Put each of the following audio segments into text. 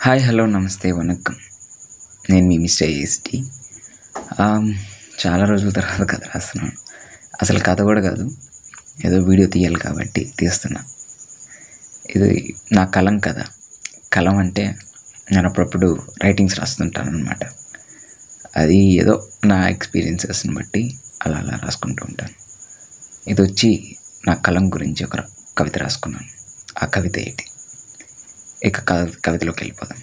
Hi, hello, నమస్తే, వణక్కం. నేను మీ mister AST. చాలా రోజుల తర్వాత కథ రాస్తున్నాను. అసలు కథ కూడా కాదు, ఏదో వీడియో తీయాలి కాబట్టి తీస్తున్నా. ఇది నా కలం కథ. కలం అంటే నేను అప్పుడప్పుడు రైటింగ్స్ రాస్తుంటాను అనమాట. అది ఏదో నా ఎక్స్పీరియన్సెస్ని బట్టి అలా రాసుకుంటూ ఉంటాను. ఇది వచ్చి నా కలం గురించి ఒక కవిత రాసుకున్నాను. ఆ కవిత ఏంటి? ఇక కవితలోకి వెళ్ళిపోదాం.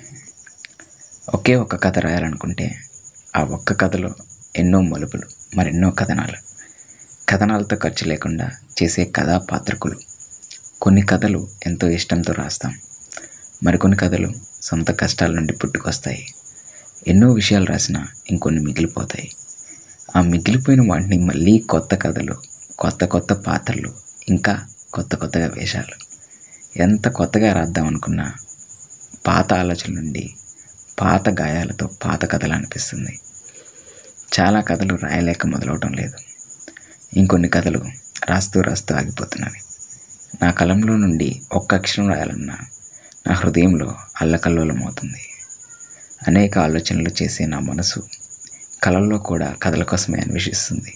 ఒకే ఒక కథ రాయాలనుకుంటే ఆ ఒక్క కథలో ఎన్నో మలుపులు, మరెన్నో కథనాలతో ఖర్చు లేకుండా చేసే కథాపాత్రకులు. కొన్ని కథలు ఎంతో ఇష్టంతో రాస్తాం, మరికొన్ని కథలు సొంత కష్టాల నుండి పుట్టుకొస్తాయి. ఎన్నో విషయాలు రాసినా ఇంకొన్ని మిగిలిపోతాయి. ఆ మిగిలిపోయిన వాటిని మళ్ళీ కొత్త కథలు, కొత్త పాత్రలు, ఇంకా కొత్తగా వేషాలు. ఎంత కొత్తగా రాద్దాం అనుకున్నా పాత ఆలోచనల నుండి, పాత గాయాలతో పాత కథలు అనిపిస్తుంది. చాలా కథలు రాయలేక మొదలవటం లేదు. ఇంకొన్ని కథలు రాస్తూ ఆగిపోతున్నవి. నా కలంలో నుండి ఒక్క అక్షరం రాయాలన్నా నా హృదయంలో అల్లకల్లోలమవుతుంది. అనేక ఆలోచనలు చేసే నా మనసు కళల్లో కూడా కథల కోసమే అన్వేషిస్తుంది.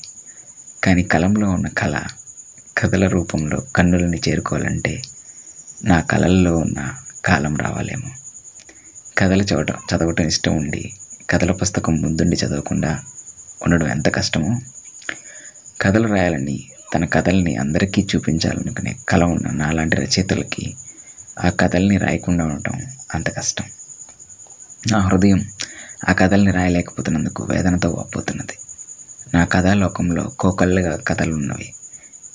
కానీ కలంలో ఉన్న కథల రూపంలో కన్నులని చేరుకోవాలంటే నా కళల్లో ఉన్న కాలం రావాలేమో. కథలు చదవటం ఇష్టం ఉండి కథల పుస్తకం ముందుండి చదవకుండా ఉండడం ఎంత కష్టమో, కథలు రాయాలని, తన కథల్ని అందరికీ చూపించాలనుకునే కళ ఉన్న నాలాంటి రచయితలకి ఆ కథల్ని రాయకుండా ఉండటం అంత కష్టం. నా హృదయం ఆ కథల్ని రాయలేకపోతున్నందుకు వేదనతో వాపోతున్నది. నా కథాలోకంలో కోకళ్ళగా కథలు ఉన్నవి,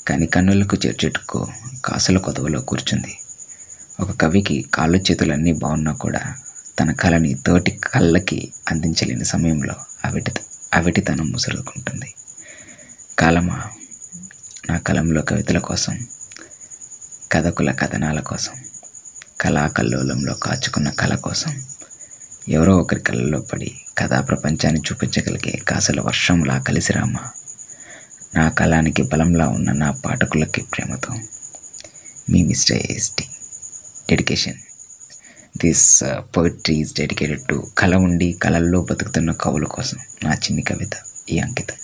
కానీ కన్నులకు చేర్చెట్టుకో కాసుల కొదవలో కూర్చుంది. ఒక కవికి కాళ్ళు చేతులన్నీ బాగున్నా కూడా తన కళని తోటి కళ్ళకి అందించలేని సమయంలో అవిటితనం ముసురుకుంటుంది. కాలమా, నా కలంలో కవితల కోసం, కథకుల కథనాల కోసం, కళాకల్లోలంలో కాచుకున్న కళ కోసం, ఎవరో ఒకరి కళ్ళలో పడి కథా ప్రపంచాన్ని చూపించగలిగే కాసుల వర్షంలా కలిసిరామా. నా కళానికి బలంలా ఉన్న నా పాఠకులకి ప్రేమతో, మీ mister AST. Dedication. This poetry is dedicated to కళ ఉండి కళల్లో బతుకుతున్న కవుల కోసం. నా చిన్ని కవిత, ఈ అంకితం.